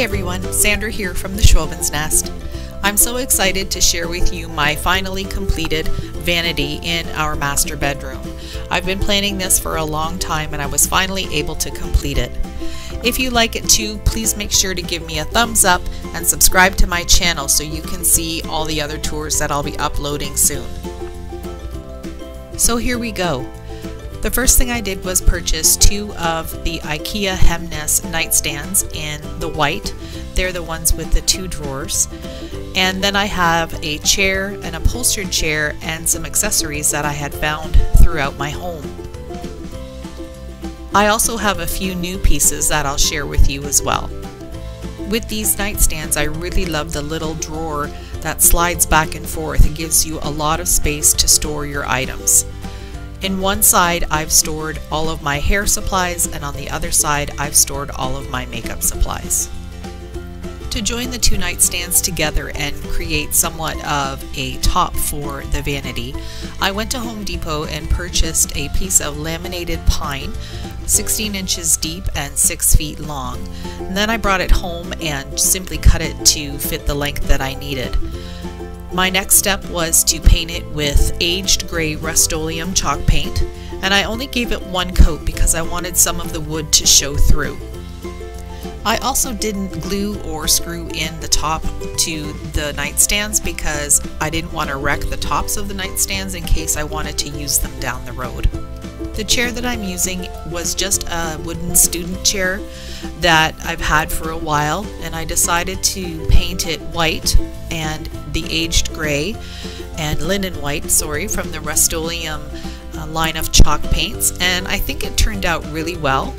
everyone, Sandra here from the Schwoben's Nest. I'm so excited to share with you my finally completed vanity in our master bedroom. I've been planning this for a long time and I was finally able to complete it. If you like it too, please make sure to give me a thumbs up and subscribe to my channel so you can see all the other tours that I'll be uploading soon. So here we go. The first thing I did was purchase two of the IKEA Hemnes nightstands in the white. They're the ones with the two drawers. And then I have a chair, an upholstered chair, and some accessories that I had found throughout my home. I also have a few new pieces that I'll share with you as well. With these nightstands, I really love the little drawer that slides back and forth. It gives you a lot of space to store your items. In one side I've stored all of my hair supplies, and on the other side I've stored all of my makeup supplies. To join the two nightstands together and create somewhat of a top for the vanity, I went to Home Depot and purchased a piece of laminated pine, 16 inches deep and 6 feet long. And then I brought it home and simply cut it to fit the length that I needed. My next step was to paint it with aged gray Rust-Oleum chalk paint, and I only gave it one coat because I wanted some of the wood to show through. I also didn't glue or screw in the top to the nightstands because I didn't want to wreck the tops of the nightstands in case I wanted to use them down the road. The chair that I'm using was just a wooden student chair that I've had for a while, and I decided to paint it white and the aged gray and linen white, from the Rust-Oleum line of chalk paints, and I think it turned out really well.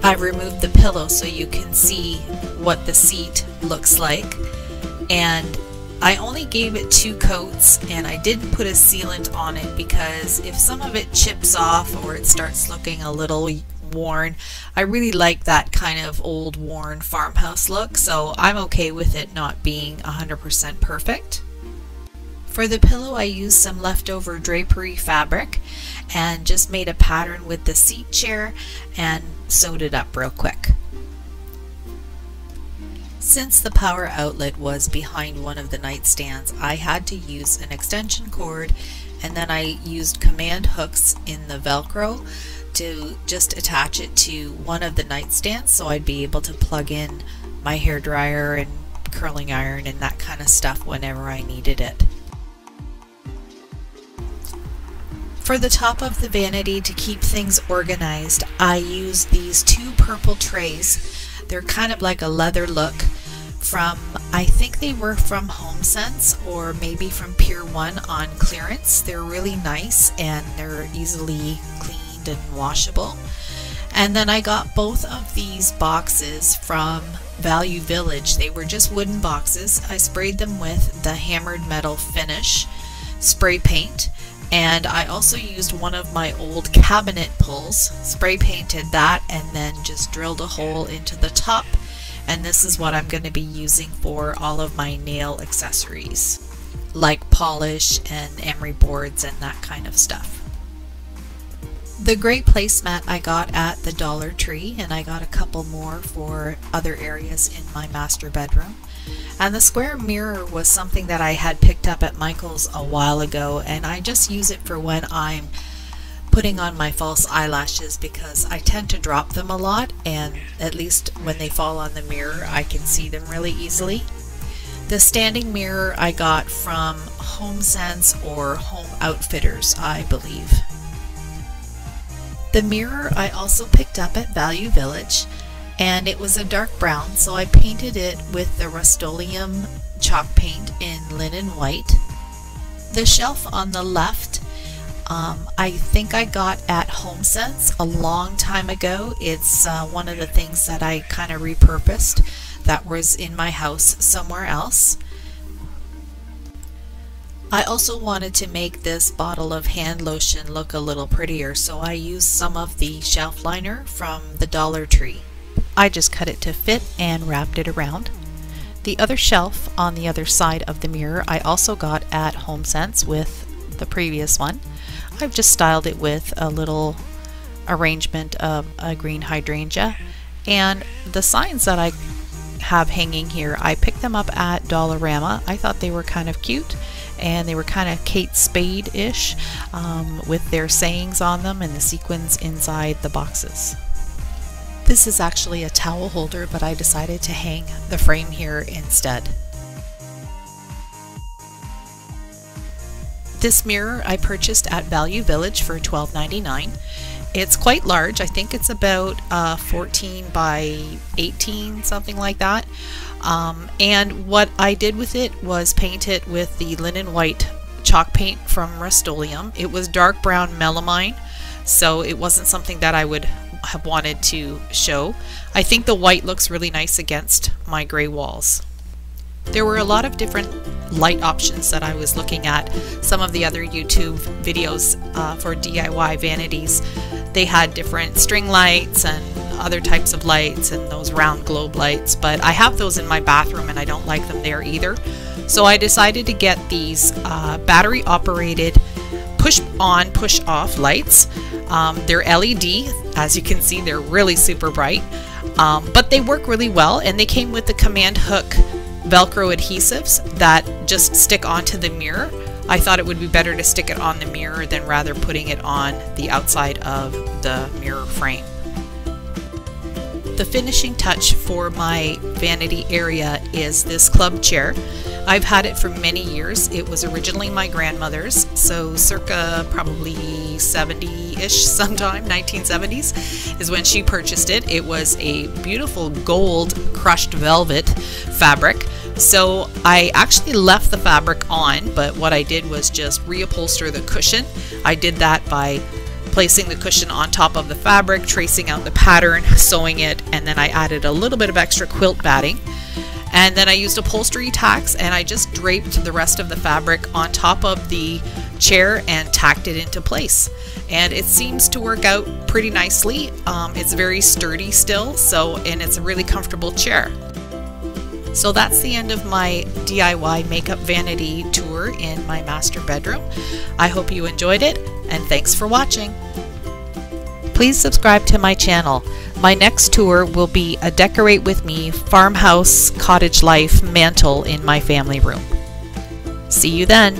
I've removed the pillow so you can see what the seat looks like, and I only gave it 2 coats, and I didn't put a sealant on it because if some of it chips off or it starts looking a little worn, I really like that kind of old worn farmhouse look, so I'm okay with it not being 100% perfect. For the pillow I used some leftover drapery fabric and just made a pattern with the seat chair and sewed it up real quick. Since the power outlet was behind one of the nightstands, I had to use an extension cord, and then I used command hooks in the Velcro to just attach it to one of the nightstands so I'd be able to plug in my hair dryer and curling iron and that kind of stuff whenever I needed it. For the top of the vanity, to keep things organized, I used these 2 purple trays. They're kind of like a leather look from, I think they were from HomeSense or maybe from Pier 1 on clearance. They're really nice and they're easily cleaned and washable. And then I got both of these boxes from Value Village. They were just wooden boxes. I sprayed them with the hammered metal finish spray paint. And I also used one of my old cabinet pulls, spray painted that, and then just drilled a hole into the top. And this is what I'm going to be using for all of my nail accessories, like polish and emery boards and that kind of stuff. The gray placemat I got at the Dollar Tree, and I got a couple more for other areas in my master bedroom. And the square mirror was something that I had picked up at Michael's a while ago, and I just use it for when I'm putting on my false eyelashes because I tend to drop them a lot, and at least when they fall on the mirror I can see them really easily. The standing mirror I got from HomeSense or Home Outfitters, I believe. The mirror I also picked up at Value Village, and it was a dark brown, so I painted it with the Rust-Oleum chalk paint in linen white. The shelf on the left, I think I got at HomeSense a long time ago. It's one of the things that I kind of repurposed that was in my house somewhere else. I also wanted to make this bottle of hand lotion look a little prettier, so I used some of the shelf liner from the Dollar Tree. I just cut it to fit and wrapped it around. The other shelf on the other side of the mirror I also got at HomeSense with the previous one. I've just styled it with a little arrangement of a green hydrangea And the signs that I have hanging here, I picked them up at Dollarama. I thought they were kind of cute, and they were kind of Kate Spade-ish with their sayings on them and the sequins inside the boxes. This is actually a towel holder, but I decided to hang the frame here instead. This mirror I purchased at Value Village for $12.99. It's quite large. I think it's about 14 by 18, something like that. And what I did with it was paint it with the linen white chalk paint from Rust-Oleum. It was dark brown melamine, so it wasn't something that I would have wanted to show. I think the white looks really nice against my gray walls. There were a lot of different light options that I was looking at. Some of the other YouTube videos for DIY vanities, they had different string lights and other types of lights and those round globe lights, but I have those in my bathroom and I don't like them there either. So I decided to get these battery operated push on push off lights. They're LED, as you can see. They're really super bright, but they work really well, and they came with the command hook Velcro adhesives that just stick onto the mirror. I thought it would be better to stick it on the mirror than rather putting it on the outside of the mirror frame. The finishing touch for my vanity area is this club chair. I've had it for many years. It was originally my grandmother's, so circa probably 70-ish sometime, 1970s is when she purchased it. It was a beautiful gold crushed velvet fabric. So I actually left the fabric on, but what I did was just reupholster the cushion. I did that by placing the cushion on top of the fabric, tracing out the pattern, sewing it, and then I added a little bit of extra quilt batting. And then I used upholstery tacks, and I just draped the rest of the fabric on top of the chair and tacked it into place. And it seems to work out pretty nicely. It's very sturdy still, and it's a really comfortable chair. So that's the end of my DIY makeup vanity tour in my master bedroom. I hope you enjoyed it, and thanks for watching. Please subscribe to my channel. My next tour will be a Decorate With Me farmhouse cottage life mantle in my family room. See you then!